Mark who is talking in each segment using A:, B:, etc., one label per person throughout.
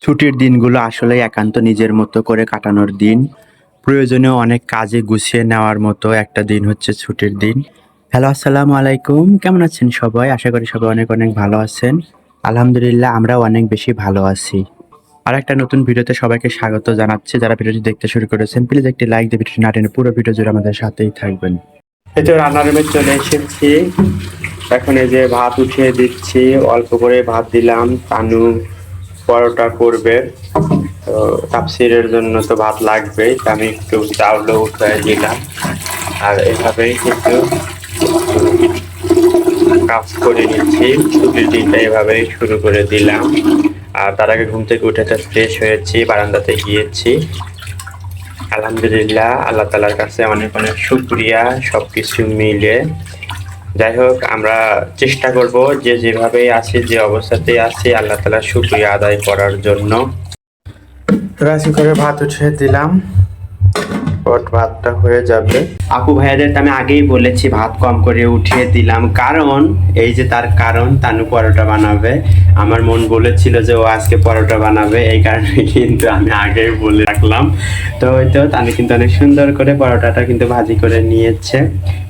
A: ছুটির দিনগুলো আসলে একান্ত নিজের মতো করে কাটানোর দিন। প্রয়োজনীয় অনেক কাজে গুছিয়ে নেওয়ার মতো একটা দিন হচ্ছে ছুটির দিন। হ্যালো, আসসালামু আলাইকুম। কেমন আছেন সবাই? আশা করি সবাই অনেক, অনেক ভালো আছেন। আলহামদুলিল্লাহ আমরাও অনেক বেশি ভালো আছি। আরেকটা নতুন ভিডিওতে সবাইকে স্বাগত জানাচ্ছি। যারা ভিডিওটি দেখতে শুরু করেছেন প্লিজ একটি লাইক দিয়ে ভিডিওটি না টেনে পুরো ভিডিও জুড়ে আমাদের সাথেই থাকবেন। এই তো রান্নার রুমে চলে এসেছি। এখন এই যে ভাত উঠিয়ে দিচ্ছি। অল্প করে ভাত দিলাম। তানু পরোটা করবে। তো তাপসিরের জন্য তো ভাত লাগবেই। তো আমি একটু চাউলও উঠিয়ে দিলাম। আর এভাবেই কিন্তু কাজ করে নিচ্ছি। ছুটির দিনটা এভাবেই শুরু করে দিলাম। আর তার আগে ঘুম থেকে উঠে ফ্রেশ হয়েছি, বারান্দাতে গিয়েছি। আলহামদুলিল্লাহ আল্লাহ তাআলার কাছে অনেক অনেক শুকরিয়া সবকিছু মিলে। যাই হোক, আমরা চেষ্টা করব যে যেভাবেই আছি, যে অবস্থাতেই আছি, আল্লাহ তাআলার শুকরিয়া আদায় করার জন্য। রাজি করে ভাত উঠিয়ে দিলাম। ভাতটা হয়ে যাবে। আপু ভাইয়াদের আমি আগেই বলেছি ভাত কম করে উঠিয়ে দিলাম, কারণ এই যে তার কারণ তানু পরোটা বানাবে। আমার মন বলেছিল যে ও আজকে পরোটা বানাবে, এই কারণে কিন্তু আমি আগেই বলে রাখলাম। তো ওই তো তানু কিন্তু অনেক সুন্দর করে পরোটাটা কিন্তু ভাজি করে নিয়েছে।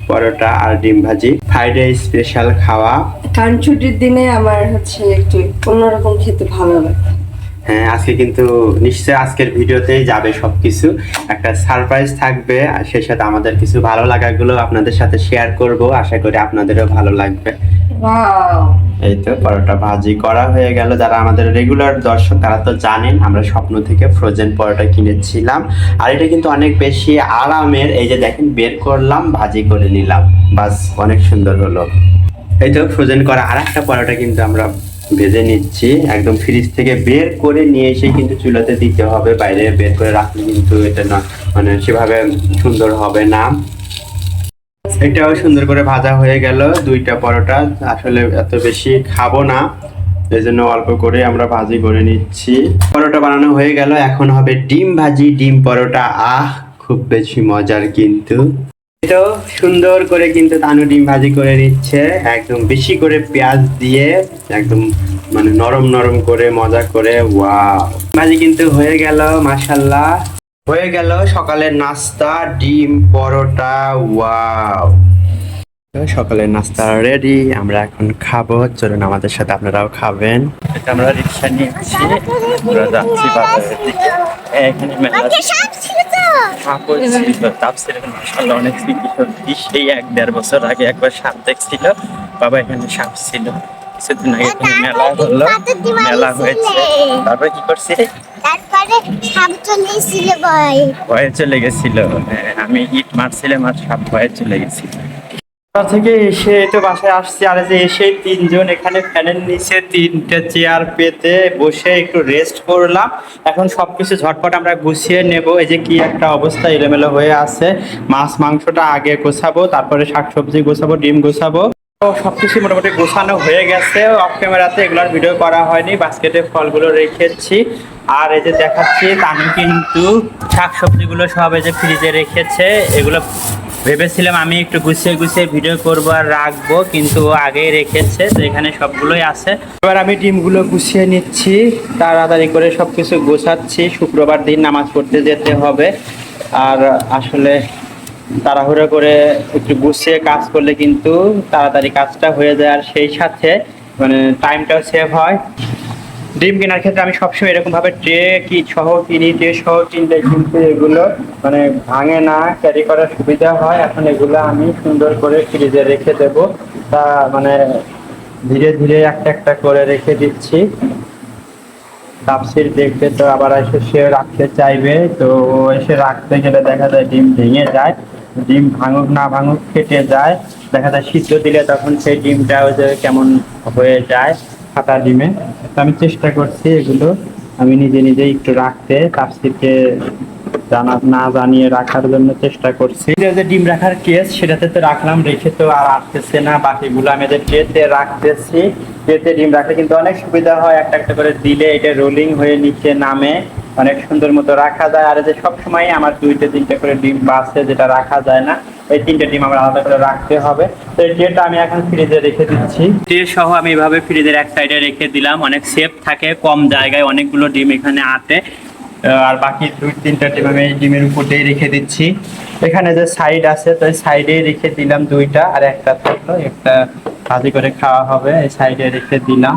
A: পরোটা আর ডিম ভাজি, ফ্রাইডে স্পেশাল খাওয়া।
B: কারণ ছুটির দিনে আমার হচ্ছে একটু অন্যরকম খেতে ভালো লাগে।
A: হ্যাঁ, আজকে কিন্তু নিশ্চয়ই আজকের ভিডিওতেই যাবে সবকিছু। একটা সারপ্রাইজ থাকবে, আর সেই সাথে আমাদের কিছু ভালো লাগাগুলো আপনাদের সাথে শেয়ার করব। আশা করি আপনাদেরও ভালো লাগবে।
B: ওয়াও,
A: এই তো পরোটা ভাজি করা হয়ে গেল। যারা আমাদের রেগুলার দর্শক তারা তো জানেন আমরা স্বপ্ন থেকে ফ্রোজেন পরোটা কিনেছিলাম। আর এটা কিন্তু অনেক বেশি আরামের। এই যে দেখেন, বের করলাম, ভাজি করে নিলাম, বাস অনেক সুন্দর হলো। এই তো ফ্রোজেন করা আর একটা পরোটা কিন্তু আমরা ভেজে নিচ্ছি। একদম ফ্রিজ থেকে বের করে নিয়ে এসে কিন্তু চুলাতে দিতে হবে। বাইরে বের করে রাখলে কিন্তু এটা না, মানে সেভাবে সুন্দর হবে না। এটাও সুন্দর করে ভাজা হয়ে গেল। দুইটা পরোটা আসলে এত বেশি খাবো না, এই জন্য অল্প করে আমরা ভাজি করে নিচ্ছি। পরোটা বানানো হয়ে গেল, এখন হবে ডিম ভাজি, ডিম পরোটা। খুব বেশি মজার কিন্তু। এটাও সুন্দর করে কিন্তু তানু ডিম ভাজি করে নিচ্ছে, একদম বেশি করে পেঁয়াজ দিয়ে, একদম মানে নরম নরম করে মজা করে। ওয়াও, ভাজি কিন্তু হয়ে গেল, মাশাআল্লাহ হয়ে গেল সকালের নাস্তা, ডিম পরোটা। ওয়াও, সকালের নাস্তা রেডি। আমরা এখন খাবো, চলুন আমাদের সাথে আপনারাও খাবেন। এটা আমরা রিক্সা নিয়েছি, আমরা যাচ্ছি বাজারের দিকে। এখানে মেলা সাপও ছিল, তাপসির মাশাআল্লাহ অনেক স্মৃতি। সেই 1-1.5 বছর আগে একবার সাপ দেখছিল বাবা, এখানে সাপ ছিল। কিছুদিন আগে এখানে মেলা হলো, মেলা হয়েছে। তারপরে কি করছে,
C: তারপরে সাপ চলে এসেছিল,
A: ভয়ে চলে গেছিল। হ্যাঁ, আমি ইট মারছিলাম আর সাপ ভয়ে চলে গেছিল। থেকে এসে তো বাসায় আসছি। আর যে এসে তিনজন এখানে ফ্যানের নিচে 3টে চেয়ার পেতে বসে একটু রেস্ট করলাম। এখন সবকিছু ঝটপট আমরা গুছিয়ে নেব। এই যে কি একটা অবস্থা, এলোমেলো হয়ে আছে। মাছ মাংসটা আগে গোছাবো, তারপরে শাকসবজি গোছাবো, ডিম গোছাবো। তো সবকিছু মোটামুটি গোছানো হয়ে গেছে। অফ ক্যামেরাতে এগুলোর ভিডিও করা হয়নি, বাস্কেটে ফলগুলো রেখেছি। আর এই যে দেখাচ্ছি, আমি কিন্তু শাকসবজিগুলো সব এই যে ফ্রিজে রেখেছে। এগুলো ভেবেছিলাম আমি একটু গুছিয়ে গুছিয়ে ভিডিও করব আর রাখবো, কিন্তু আগেই রেখেছে। তো এখানে সবগুলোই আছে। এবার আমি ডিমগুলো গুছিয়ে নিচ্ছি, তাড়াতাড়ি করে সবকিছু গোছাচ্ছি। শুক্রবার দিন নামাজ পড়তে যেতে হবে। আর আসলে তাড়াহুড়ো করে একটু গুছিয়ে কাজ করলে কিন্তু তাড়াতাড়ি কাজটা হয়ে যায়, আর সেই সাথে মানে টাইমটাও সেভ হয়। ডিম কেনার ক্ষেত্রে আমি সবসময় এরকম ভাবে ট্রে সহ কিনি। ট্রে সহ কিনলে কিন্তু এগুলো মানে ভাঙে না, ক্যারি করার সুবিধা হয়। এখন এগুলো আমি সুন্দর করে ফ্রিজে রেখে দেব। তা মানে ধীরে ধীরে একটা একটা করে রেখে দিচ্ছি। তাপসির দেখবে তো আবার এসে সে রাখতে চাইবে, তো এসে রাখতে গেলে দেখা যায় ডিম ভেঙে যায়। ডিম ভাঙুক না ভাঙুক ফেটে যায়, দেখা যায় সিদ্ধ দিলে তখন সেই ডিমটা ওই যে কেমন হয়ে যায় ফাটা ডিমে। তো আমি চেষ্টা করছি এগুলো আমি নিজে নিজেই একটু রাখতে, তাপসিরকে না জানিয়ে রাখার জন্য চেষ্টা করছি। যে ডিম রাখার কেস সেটাতে তো রাখলাম, রেখে তো আর আসতেছে না। বাকিগুলো আমি যে ট্রেতে রাখতেছি। ট্রেতে ডিম রাখলে কিন্তু অনেক সুবিধা হয়, একটা একটা করে দিলে এটা রোলিং হয়ে নিচে নামে। অনেক সুন্দর মতো রাখা যায়। আর এই যে সবসময় আমার 2-3টে করে ডিম বাসে যেটা রাখা যায় না, এই 3টে ডিম আমার আলাদা করে রাখতে হবে। তো এই ট্রেটা আমি এখন ফ্রিজে রেখে দিচ্ছি। ট্রে সহ আমি এভাবে ফ্রিজের এক সাইডে রেখে দিলাম, অনেক সেফ থাকে, কম জায়গায় অনেকগুলো ডিম এখানে আটে। আর বাকি 2-3টা ডিম আমি এই ডিমের উপরেই রেখে দিচ্ছি। এখানে যে সাইড আছে তো এই সাইডে রেখে দিলাম 2টা, আর একটা থাকলো, একটা ভাজি করে খাওয়া হবে, এই সাইডে রেখে দিলাম।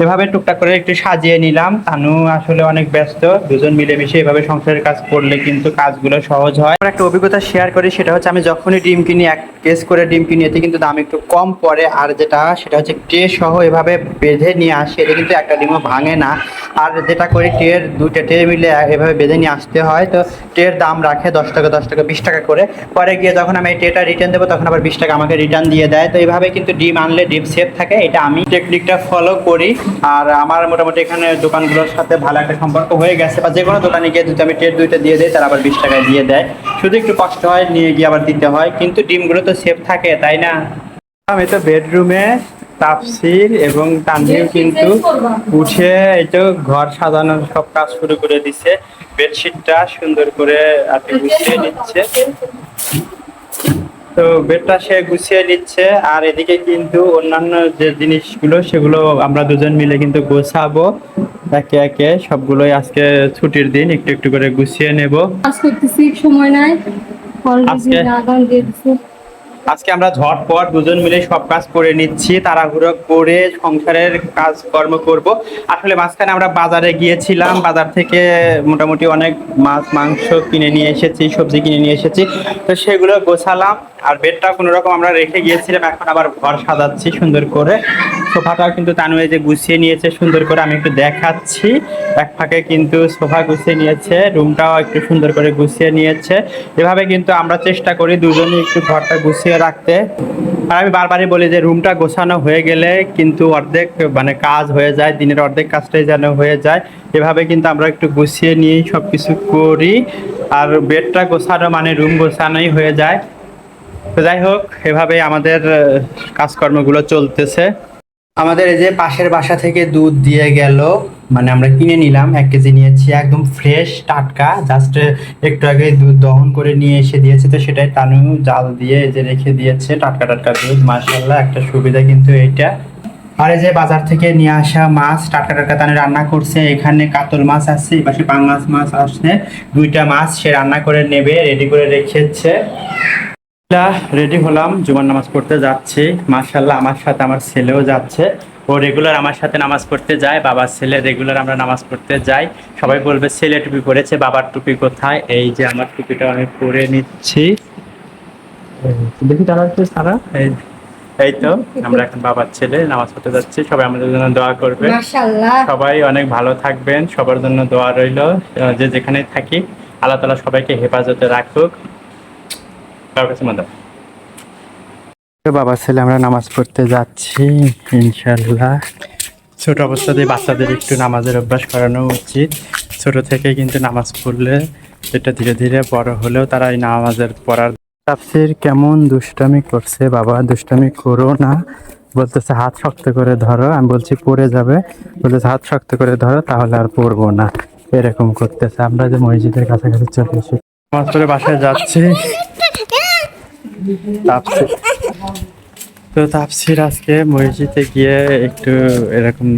A: এভাবে টুকটাক করে একটু সাজিয়ে নিলাম। তানু আসলে অনেক ব্যস্ত, দুজন মিলেমিশে এভাবে সংসারের কাজ করলে কিন্তু কাজগুলো সহজ হয়। আমার একটা অভিজ্ঞতা শেয়ার করি, সেটা হচ্ছে আমি যখনই ডিম কিনি, 1 কেস করে ডিম কিনি, এতে কিন্তু দাম একটু কম পড়ে। আর সেটা হচ্ছে ট্রে সহ এভাবে বেঁধে নিয়ে আসি, এতে কিন্তু একটা ডিমও ভাঙে না। আর যেটা করি, ট্রের 2টা ট্রে মিলে এভাবে বেঁধে নিয়ে আসতে হয়। তো ট্রের দাম রাখে 10 টাকা 10 টাকা 20 টাকা করে। পরে গিয়ে যখন আমি এই ট্রেটা রিটার্ন দেবো, তখন আবার 20 টাকা আমাকে রিটার্ন দিয়ে দেয়। তো এইভাবে কিন্তু ডিম আনলে ডিম সেফ থাকে, এটা আমি টেকনিকটা ফলো করি। আর আমার মোটামুটি এখানে দোকানগুলোর সাথে ভালো একটা সম্পর্ক হয়ে গেছে, বা যে কোনো দোকানে গিয়ে যদি আমি ট্রে 2টা দিয়ে দিই, তারা আবার 20 টাকায় দিয়ে দেয়। শুধু একটু কষ্ট হয়, নিয়ে গিয়ে আবার দিতে হয়, কিন্তু ডিমগুলো তো সেফ থাকে, তাই না? আমি তো বেডরুমে তাফসির এবং তানভীর কিন্তু উঠে এই তো ঘর সাজানোর সব কাজ শুরু করে দিছে। বেডশিটটা সুন্দর করে আর কি গুছিয়ে নিচ্ছে। তো বেডটা সে গুছিয়ে নিচ্ছে, আর এদিকে কিন্তু অন্যান্য যে জিনিসগুলো সেগুলো আমরা দুজন মিলে কিন্তু গোছাবো একে একে। সবগুলোই আজকে ছুটির দিন, একটু একটু করে গুছিয়ে নেব।
B: কাজ করতেছি, সময় নাই, অলরেডি
A: আজকে-
B: লাগান দিয়ে দিছি।
A: আজকে আমরা ঝটপট দুজন মিলে সব কাজ করে নিচ্ছি, তাড়াহুড়ো করে সংসারের কাজকর্ম করব। আসলে মাঝখানে আমরা বাজারে গিয়েছিলাম, বাজার থেকে মোটামুটি অনেক মাছ মাংস কিনে নিয়ে এসেছি, সবজি কিনে নিয়ে এসেছি। তো সেগুলো গোছালাম, আর বেডটা কোনো রকম আমরা রেখে গিয়েছিলাম, এখন আবার ঘর সাজাচ্ছি সুন্দর করে। সোফাটাও কিন্তু তানু এই যে গুছিয়ে নিয়েছে সুন্দর করে, আমি একটু দেখাচ্ছি। এক ফাঁকে কিন্তু সোফা গুছিয়ে নিয়েছে, রুমটাও একটু সুন্দর করে গুছিয়ে নিয়েছে। এভাবে কিন্তু আমরা চেষ্টা করি দুজনে একটু ঘরটা গুছিয়ে রাখতে। আর আমি বারবারই বলি যে রুমটা গোছানো হয়ে গেলে কিন্তু অর্ধেক মানে কাজ হয়ে যায়, দিনের অর্ধেক কাজটাই যেন হয়ে যায়। এভাবে কিন্তু আমরা একটু গুছিয়ে নিয়েই সব কিছু করি। আর বেডটা গোছানো মানে রুম গোছানোই হয়ে যায়। তো যাই হোক, এভাবে আমাদের কাজকর্মগুলো চলতেছে। আমাদের এই যে পাশের বাসা থেকে দুধ দিয়ে গেল, মানে আমরা কিনে নিলাম, 1 কেজি নিয়েছি, একদম ফ্রেশ টাটকা, জাস্ট একটু আগে দুধ দহন করে নিয়ে এসে দিয়েছে। তো সেটাই তানু জাল দিয়ে এই যে রেখে দিয়েছে, টাটকা টাটকা দুধ, মাশাআল্লাহ, একটা সুবিধা কিন্তু এইটা। আর এই যে বাজার থেকে নিয়ে আসা মাছ টাটকা টাটকা তানু রান্না করছে। এখানে কাতল মাছ আছে, এই পাশে পাঙ্গাস মাছ আসছে, 2টা মাছ সে রান্না করে নেবে, রেডি করে রেখেছে। রেডি হলাম, জুমার নামাজ পড়তে যাচ্ছি। মাশাআল্লাহ, আমার সাথে আমার ছেলেও যাচ্ছে। ও রেগুলার আমার সাথে নামাজ পড়তে যায়, বাবার ছেলে রেগুলার আমরা নামাজ পড়তে যাই। সবাই বলবে ছেলে টুপি পরেছে, বাবার টুপি কোথায়? এই যে আমার টুপিটা আমি পরে নিচ্ছি, দেখি তারা সারা এই তো আমরা এখন বাবার ছেলে নামাজ পড়তে যাচ্ছি। সবাই আমাদের জন্য দোয়া করবে।
B: মাশাআল্লাহ।
A: সবাই অনেক ভালো থাকবেন, সবার জন্য দোয়া রইল। যে যেখানে থাকি, আল্লাহ তাআলা সবাইকে হেফাজতে রাখুক। বাবা ছেলে আমরা নামাজ পড়তে যাচ্ছি ইনশাল্লাহ। ছোট অবস্থাতেই বাচ্চাদের একটু নামাজের অভ্যাস করানো উচিত। ছোট থেকে কিন্তু নামাজ পড়লে এটা ধীরে ধীরে বড় হলেও তারা এই নামাজের পড়ার। তাফসীর কেমন দুষ্টামি করছে, বাবা দুষ্টামি করো না, বলতেছে হাত শক্ত করে ধরো। আমি বলছি পড়ে যাবে, বলতেছে হাত শক্ত করে ধরো, তাহলে আর পড়বো না, এরকম করতেছে। আমরা যে মসজিদের কাছাকাছি চলে এসে নামাজ পড়ে বাসায় যাচ্ছি। তাফসীর আজকে মসজিদে গিয়ে একটু এরকম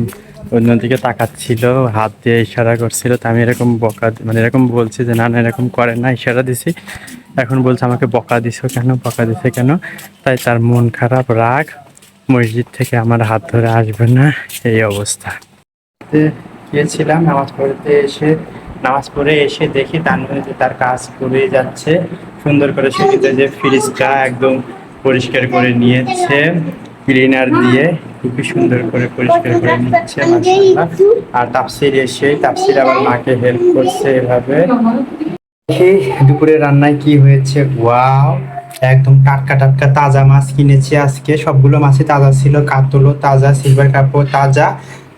A: অন্যদিকে তাকাচ্ছিল, হাত দিয়ে ইশারা করছিল। তো আমি এরকম মানে এরকম বলছি যে না না এরকম করেন না, ইশারা দিছি। এখন বলছে আমাকে বকা দিছো কেন, বকা দিছে কেন? তাই তার মন খারাপ, রাগ, মসজিদ থেকে আমার হাত ধরে আসবে না, এই অবস্থা। গিয়েছিলাম নামাজ পড়ে এসে দেখি তার কাজ করে যাচ্ছে সুন্দর করে। সেটিতে যে ফ্রিজটা একদম পরিষ্কার করে নিয়েছে, ক্লিনার দিয়ে খুবই সুন্দর করে পরিষ্কার করে নিচ্ছে, মাশাআল্লাহ। আর তাফসীর আবার মাকে হেল্প করছে এভাবে। দুপুরে রান্নায় কি হয়েছে, ওয়াও, একদম টাটকা টাটকা তাজা মাছ কিনেছি আজকে। সবগুলো মাছই তাজা ছিল, কাতলও তাজা, সিলভার কাপও তাজা,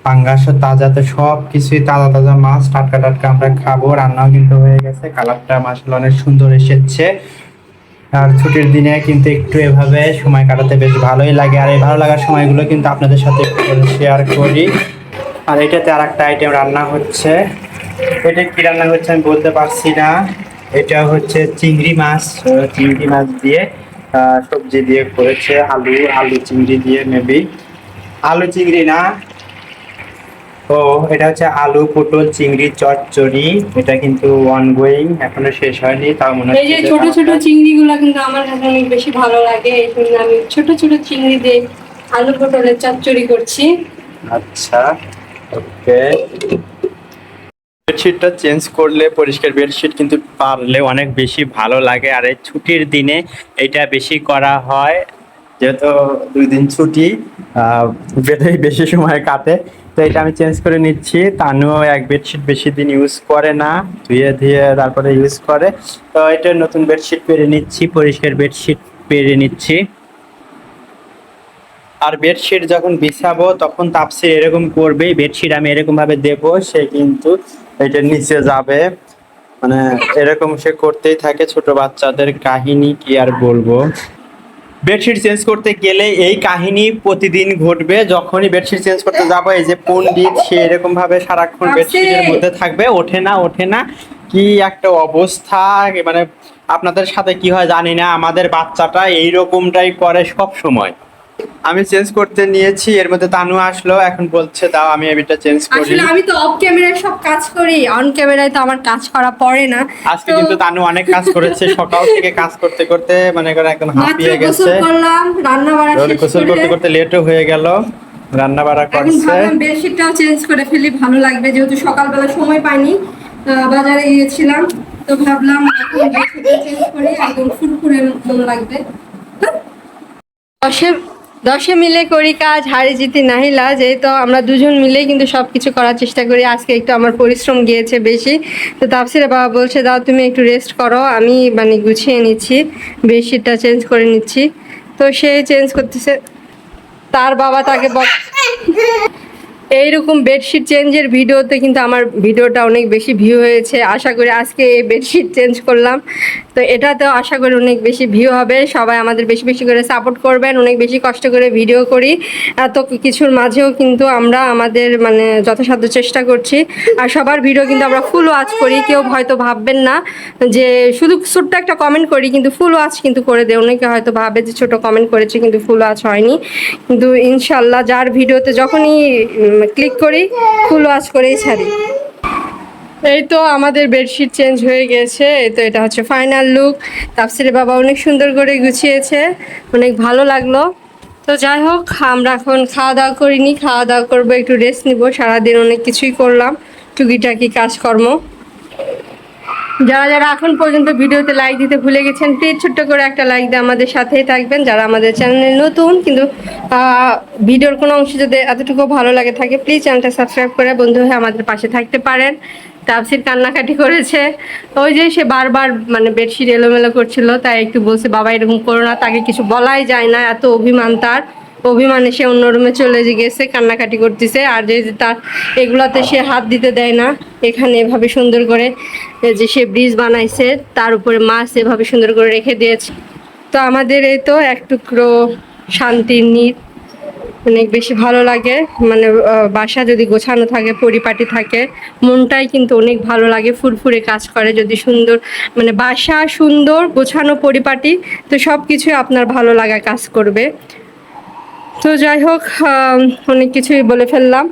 A: পাঙ্গাসও তাজা। তো সব কিছুই তাজা তাজা মাছ, টাটকা টাটকা আমরা খাবো। রান্নাও কিন্তু হয়ে গেছে, কালারটা মাশাআল্লাহ অনেক সুন্দর এসেছে। আর ছুটির দিনে কিন্তু একটু এভাবে সময় কাটাতে বেশ ভালোই লাগে। আর এই ভালো লাগার সময়গুলো কিন্তু আপনাদের সাথে শেয়ার করি। আর এটাতে আর একটা আইটেম রান্না হচ্ছে, এটা কি রান্না হচ্ছে আমি বলতে পারছি না। এটা হচ্ছে চিংড়ি মাছ, চিংড়ি মাছ দিয়ে সবজি দিয়ে করেছে, আলু আলু চিংড়ি দিয়ে মেবি, আলু চিংড়ি না, ও এটা হচ্ছে আলু পটল চিংড়ি চচ্চড়ি। এটা কিন্তু অনগোয়িং, এখনো শেষ হয়নি, তাও মনে
B: এই যে ছোট ছোট চিংড়িগুলো কিন্তু আমার কাছে অনেক বেশি ভালো লাগে, এই জন্য আমি ছোট ছোট চিংড়ি দিয়ে আলু পটলের চচ্চড়ি করছি।
A: আচ্ছা, ওকে। বেডশিটটা চেঞ্জ করলে, পরিষ্কার বেডশিট কিন্তু পারলে অনেক বেশি ভালো লাগে। আর এই ছুটির দিনে এটা বেশি করা হয়, যেহেতু 2 দিন ছুটি, বেডেই বেশি সময় কাটে। তো এটা আমি চেঞ্জ করে নিচ্ছি। তানুও এক বেডশিট বেশি দিন ইউজ করে না, ধুয়ে ধুয়ে তারপরে ইউজ করে। তো এটা নতুন বেডশিট পেরে নিচ্ছি, পরিষ্কার বেডশিট পেরে নিচ্ছি। আর বেডশিট যখন বিছাবো তখন তাপসির এরকম করবে, বেডশিট আমি এরকম ভাবে দেবো, সে কিন্তু এটা নিচে যাবে, মানে এরকম সে করতেই থাকে। ছোট বাচ্চাদের কাহিনী কি আর বলবো। বেডশিট চেঞ্জ করতে গেলে এই কাহিনী প্রতিদিন ঘটবে। যখনই বেডশিট চেঞ্জ করতে যাবো, এই যে পণ্ডিত সে এরকম ভাবে সারাক্ষণ বেডশিটের মধ্যে থাকবে, ওঠে না ওঠে না, কি একটা অবস্থা। মানে আপনাদের সাথে কি হয় জানি না, আমাদের বাচ্চাটা এইরকমটাই করে সব সময়। আমি চেঞ্জ করতে নিয়েছি, এর মধ্যে তানু আসলো, এখন বলছে দাও আমি এটা চেঞ্জ করি।
B: আসলে আমি তো অফ ক্যামেরায় সব কাজ করি, অন ক্যামেরায় তো আমার কাজ করা পড়ে না।
A: আজকে কিন্তু তানু অনেক কাজ করেছে, সকাল থেকে কাজ করতে করতে মনে করে একদম হাঁপিয়ে গেছে।
B: গোসল করলাম, রান্না বাড়া শেষ
A: গোসল করতে
B: করে
A: করতে লেটও হয়ে গেল, রান্না বাড়া
B: এখন
A: করছে।
B: ভাবলাম বেডশিটটাও চেঞ্জ করে ফেলি, ভালো লাগবে, যেহেতু সকালবেলা সময় পাইনি, বাজারে গিয়েছিলাম, তো ভাবলাম এখন বেডশিটটা চেঞ্জ করি, একদম ফুরফুরে মন লাগবে। দশে দশে মিলে করি কাজ, হারি জিতি নাহি লাজ। এই তো আমরা দুজন মিলেই কিন্তু সবকিছু করার চেষ্টা করি। আজকে একটু আমার পরিশ্রম গিয়েছে বেশি, তো তাপসিরের বাবা বলছে দাও তুমি একটু রেস্ট করো, আমি মানে গুছিয়ে নিচ্ছি, বেডশিটটা চেঞ্জ করে নিচ্ছি। তো সে চেঞ্জ করতেছে, তার বাবা তাকে এইরকম বেডশিট চেঞ্জের ভিডিওতে কিন্তু আমার ভিডিওটা অনেক বেশি ভিউ হয়েছে। আশা করি আজকে এই বেডশিট চেঞ্জ করলাম, তো এটাতেও আশা করি অনেক বেশি ভিউ হবে। সবাই আমাদের বেশি বেশি করে সাপোর্ট করবেন, অনেক বেশি কষ্ট করে ভিডিও করি, এত কিছুর মাঝেও কিন্তু আমরা আমাদের মানে যথাসাধ্য চেষ্টা করছি। আর সবার ভিডিও কিন্তু আমরা ফুল ওয়াচ করি, কেউ হয়তো ভাববেন না যে শুধু ছোট্ট একটা কমেন্ট করি, কিন্তু ফুল ওয়াচ কিন্তু করে দেয়। অনেকে হয়তো ভাবে যে ছোট কমেন্ট করেছি কিন্তু ফুল ওয়াচ হয়নি, কিন্তু ইনশাল্লাহ যার ভিডিওতে যখনই ক্লিক করি ফুল ওয়াচ করেই ছাড়ি। এই তো আমাদের বেডশিট চেঞ্জ হয়ে গেছে, এই তো এটা হচ্ছে ফাইনাল লুক। তাফসিরের বাবা অনেক সুন্দর করে গুছিয়েছে, অনেক ভালো লাগলো। তো যাই হোক, আমরা এখন খাওয়া দাওয়া করিনি, খাওয়া দাওয়া করবো, একটু রেস্ট নিব। সারাদিন অনেক কিছুই করলাম, টুকিটাকি কাজকর্ম। যারা যারা এখন পর্যন্ত ভিডিওতে লাইক দিতে ভুলে গেছেন, প্লিজ ছোট্ট করে একটা লাইক দিয়ে আমাদের সাথেই থাকবেন। যারা আমাদের চ্যানেলে নতুন, কিন্তু ভিডিওর কোনো অংশ যদি এতটুকু ভালো লাগে থাকে, প্লিজ চ্যানেলটা সাবস্ক্রাইব করে বন্ধু হয়ে আমাদের পাশে থাকতে পারেন। তাফসির কান্নাকাটি করেছে, ওই যে সে বারবার মানে বেডশিট এলোমেলো করছিল, তাই একটু বলছে বাবা এরকম করো না, তাকে কিছু বলাই যায় না, এত অভিমান তার। অভিমানে সে অন্য রুমে চলে গেছে, কান্নাকাটি করতেছে। আর যে তার এগুলাতে সে হাত দিতে দেয় না, এখানে এভাবে সুন্দর করে যে সে ব্রিজ বানাইছে, তার উপরে মাছ এভাবে সুন্দর করে রেখে দিয়েছে। তো আমাদের এই তো এক টুকরো শান্তির নীড়, অনেক বেশি ভালো লাগে। মানে বাসা যদি গোছানো থাকে, পরিপাটি থাকে, মনটাই কিন্তু অনেক ভালো লাগে, ফুরফুরে কাজ করে। যদি সুন্দর মানে বাসা সুন্দর গোছানো পরিপাটি, তো সব কিছুই আপনার ভালো লাগা কাজ করবে। তো যাই হোক, অনেক কিছুই বলে ফেললাম।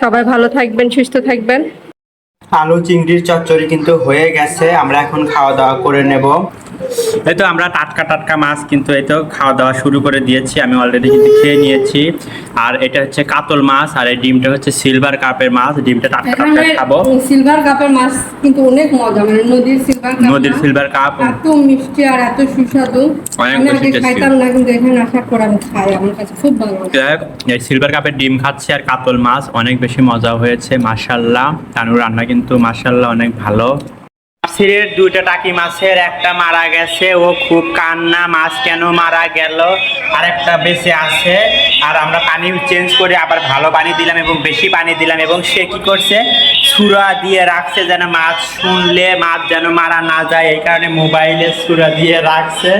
B: সবাই ভালো থাকবেন, সুস্থ থাকবেন।
A: আলু চিংড়ির চচ্চড়ি কিন্তু হয়ে গেছে, আমরা এখন খাওয়া দাওয়া করে নেব। এই তো আমরা টাটকা টাটকা মাছ কিন্তু এই তো খাওয়া দাওয়া শুরু করে দিয়েছি, আমি অলরেডি কিন্তু খেয়ে নিয়েছি। আর এটা হচ্ছে কাতল মাছ, আর এই ডিমটা হচ্ছে সিলভার কাপের মাছ, ডিমটা টাটকা টাটকা খাবো।
B: সিলভার কাপের মাছ কিন্তু অনেক মজা, মানে নদীর সিলভার কাপ এত মিষ্টি আর এত সুস্বাদু। আমি আগে খাইতাম না, কিন্তু এখানে আসার পর আমি খাই, আমার কাছে খুব ভালো লাগে।
A: এই সিলভার কাপের ডিম খাচ্ছি আর কাতল মাছ, অনেক বেশি মজা হয়েছে মাশাআল্লাহ। তানুর রান্না কিন্তু মাশাআল্লাহ অনেক ভালো। সিরের 2টা টাকি মাছের একটা মারা গেছে, ও খুব কান্না, মাছ কেন মারা গেল, আর একটা বেঁচে আছে। আর আমরা পানি চেঞ্জ করে আবার ভালো পানি দিলাম এবং বেশি পানি দিলাম, এবং সে কি করছে সুরা দিয়ে রাখছে যেন মাছ শুনলে মাছ যেন মারা না যায়, এই কারণে মোবাইলে সুরা দিয়ে রাখছে।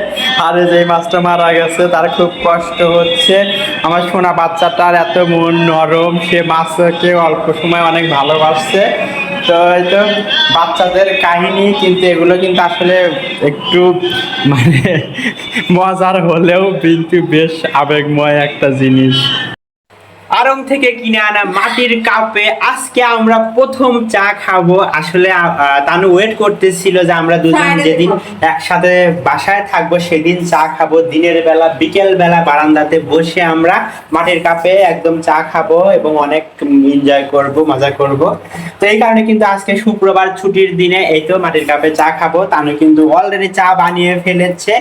A: আর যে মাছটা মারা গেছে তার খুব কষ্ট হচ্ছে। আমার সোনা বাচ্চাটার এত মন নরম, সে মাছকে অল্প সময় অনেক ভালোবাসছে। তো এই তো বাচ্চাদের কাহিনী, কিন্তু এগুলো কিন্তু আসলে একটু মানে মজার হলেও কিন্তু বেশ আবেগময় একটা জিনিস। আড়ং থেকে কিনে আনা মাটির কাপে আজকে আমরা প্রথম চা খাবো। আসলে তানু ওয়েট করতেছিল যে আমরা দুজন যেদিন একসাথে বাসায় থাকবো সেদিন চা খাবো। দিনের বেলা বিকেল বেলা বারান্দাতে বসে আমরা মাটির কাপে একদম চা খাবো এবং অনেক এনজয় করব, মজা করব। তো এই কারণে কিন্তু আজকে শুক্রবার ছুটির দিনে এই তো মাটির কাপে চা খাবো। তানু কিন্তু অলরেডি চা বানিয়ে ফেলেছে,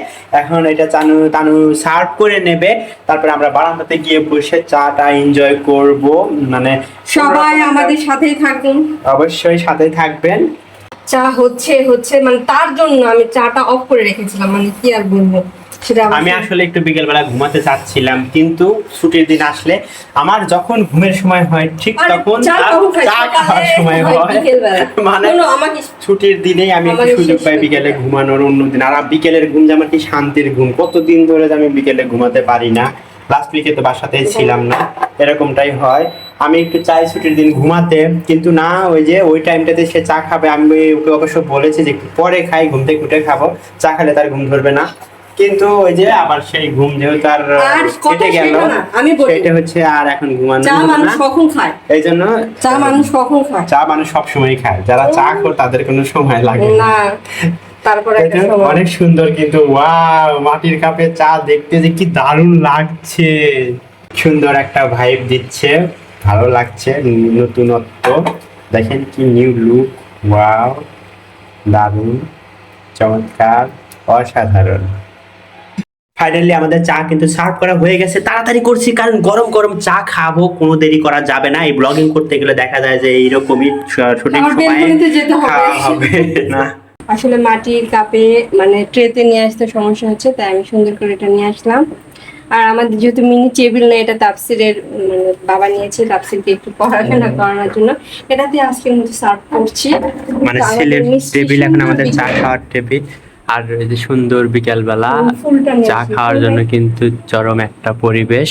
A: এখন এটা তানু সার্ভ করে নেবে। তারপরে আমরা বারান্দাতে গিয়ে বসে চাটা এনজয় করব। মানে
B: সবাই আমাদের সাথেই থাকুন,
A: অবশ্যই সাথে থাকবেন।
B: চা হচ্ছে মানে তার জন্য আমি চাটা অফ করে রেখেছিলাম, মানে কি আর বলবো সেটা।
A: আমি আসলে একটু বিকেলবেলা ঘুমাতে চাচ্ছিলাম, কিন্তু ছুটির দিন আসলে আমার যখন ঘুমের সময় হয় ঠিক তখন চা খাওয়ার সময় হয়। মানে ছুটির দিনেই আমি একটু সুযোগ পাই বিকেলে ঘুমানোর। অন্যদিন আর বিকেলের ঘুম যে আমার কি শান্তির ঘুম, কতদিন ধরে আমি বিকেলে ঘুমাতে পারি না। লাস্ট উইকে তো বাসাতেই ছিলাম না, এরকমটাই হয়। আমি একটু চাই ছুটির দিন ঘুমাতে, কিন্তু না, ওই যে ওই টাইমটাতে সে চা খাবে। আমি ওকে অবশ্য বলেছি যে একটু পরে খাই, ঘুম থেকে উঠে খাবো, চা খেলে তার ঘুম ধরবে না। কিন্তু ওই যে আবার সেই ঘুম যেহেতু আর কেটে গেল, সেটা হচ্ছে আর এখন ঘুমানো না। এই জন্য
B: চা মানুষ কখন খায়,
A: চা মানুষ সবসময় খায়। যারা চা খোর তাদের কোনো সময় লাগে না।
B: তারপরে
A: অনেক সুন্দর, কিন্তু ওয়াও, মাটির কাপে চা দেখতে যে কি দারুণ লাগছে, সুন্দর একটা ভাইব দিচ্ছে, ভালো লাগছে। নতুনত্ব দেখেন, কি নিউ লুক, ওয়াও, দারুণ, চমৎকার, অসাধারণ। ফাইনালি আমাদের চা কিন্তু সার্ভ করা হয়ে গেছে। তাড়াতাড়ি করছি কারণ গরম গরম চা খাবো, কোনো দেরি করা যাবে না। এই ব্লগিং করতে গেলে দেখা যায় যে এইরকমই সঠিক সময়ে খাওয়া হবে না।
B: আসলে মাটির কাপে মানে ট্রেতে নিয়ে আসতে সমস্যা হচ্ছে, তাই আমি সুন্দর করে এটা নিয়ে আসলাম। আর আমাদের যেহেতু মিনি টেবিল না, এটা তাফসিরের মানে বাবা নিয়েছে তাফসিরকে একটু পড়াশোনা করানোর জন্য। এটাতে আজকের মতো সার্ভ করছি,
A: মানে ছেলের টেবিল এখন আমাদের চা খাওয়ার টেবিল। আর এই যে সুন্দর বিকেলবেলা চা খাওয়ার জন্য কিন্তু চরম একটা পরিবেশ।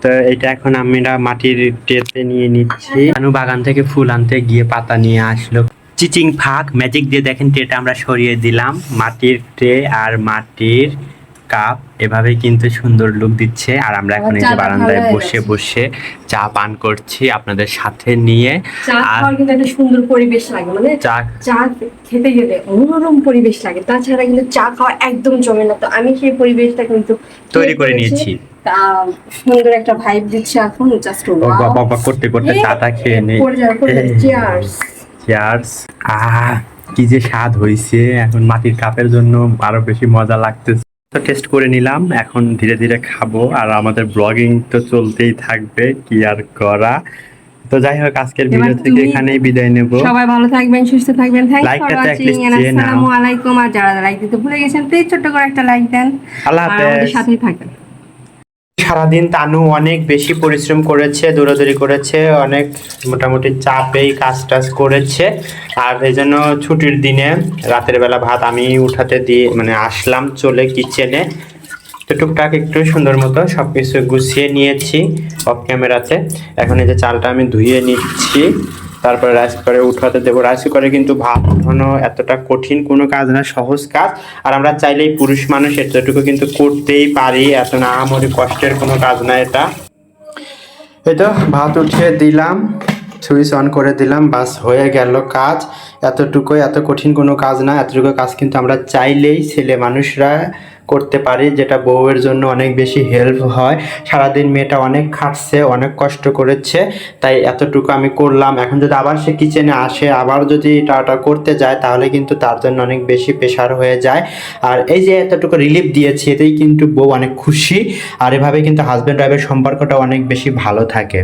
A: তো এটা এখন আমরা মাটির ট্রেতে নিয়ে নিচ্ছি। আনু বাগান থেকে ফুল আনতে গিয়ে পাতা নিয়ে আসলো, চিচিং ফাঁক ম্যাজিক দিয়ে দেখেন ট্রেটা আমরা সরিয়ে দিলাম। মাটির ট্রে আর মাটির কাপ এভাবে কিন্তু সুন্দর লুক দিচ্ছে। আর আমরা এখন এই যে বারান্দায় বসে বসে চা পান করছি আপনাদের সাথে নিয়ে।
B: চা খাওয়ার কিন্তু একটা সুন্দর পরিবেশ লাগে, মানে চা খেতে গেলে অন্যরকম পরিবেশ লাগে, তাছাড়া কিন্তু চা খাওয়া একদম জমে না। তো আমি সেই পরিবেশটা কিন্তু
A: তৈরি করে নিয়েছি,
B: সুন্দর একটা ভাইব দিচ্ছে এখন। জাস্ট
A: বাবা করতে করতে চাটা খেয়ে নেই।
B: Cheers
A: cheers. কি যে স্বাদ হয়েছে, এখন মাটির কাপের জন্য আরো বেশি মজা লাগতেছে। তো টেস্ট করে নিলাম, এখন ধীরে ধীরে খাবো। আর আমাদের ব্লগিং তো চলতেই থাকবে, কি আর করা। তো যাই হোক, আজকের ভিডিও থেকে এখানেই বিদায় নেব।
B: সবাই ভালো থাকবেন, সুস্থ থাকবেন।
A: লাইকটা তো অ্যাটলিস্ট দিয়ে নাও।
B: আসসালামু আলাইকুম। আর যারা লাইক দিতে ভুলে গেছেন প্লিজ ছোট্ট করে একটা লাইক দেন।
A: আল্লাহ হাফেজ।
B: আমাদের সাথেই থাকেন।
A: সারাদিন তানু অনেক বেশি পরিশ্রম করেছে, দৌড়াদৌড়ি করেছে, অনেক মোটামুটি চাপেই কাজ টাজ করেছে। আর এই জন্য ছুটির দিনে রাতের বেলা ভাত আমি উঠাতে দিয়ে মানে আসলাম চলে কিচেনে। তো টুকটাক একটু সুন্দর মতো সবকিছু গুছিয়ে নিয়েছি অফ ক্যামেরাতে। এখন এই যে চালটা আমি ধুয়ে নিচ্ছি, তারপরে রাইস কুকারে উঠাতে দেবো। রাইস কুকারে কিন্তু ভাত উঠানো এতটা কঠিন কোনো কাজ না, সহজ কাজ। আর আমরা চাইলেই পুরুষ মানুষ এতটুকু কিন্তু করতেই পারি, এত না আমাদের কষ্টের কোনো কাজ না এটা। এই তো ভাত উঠিয়ে দিলাম, সুইচ অন করে দিলাম, বাস হয়ে গেল কাজ। এতটুকুই, এত কঠিন কোনো কাজ না। এতটুকু কাজ কিন্তু আমরা চাইলেই ছেলে মানুষরা করতে পারি, যেটা বউয়ের জন্য অনেক বেশি হেল্প হয়। সারাদিন মেয়েটা অনেক খাটছে, অনেক কষ্ট করেছে, তাই এতটুকু আমি করলাম। এখন যদি আবার সে কিচেনে আসে, আবার যদি এটা করতে যায়, তাহলে কিন্তু তার জন্য অনেক বেশি প্রেশার হয়ে যায়। আর এই যে এতটুকু রিলিফ দিয়েছি, এতেই কিন্তু বউ অনেক খুশি। আর এভাবে কিন্তু হাজব্যান্ড ওয়াইফের সম্পর্কটা অনেক বেশি ভালো থাকে।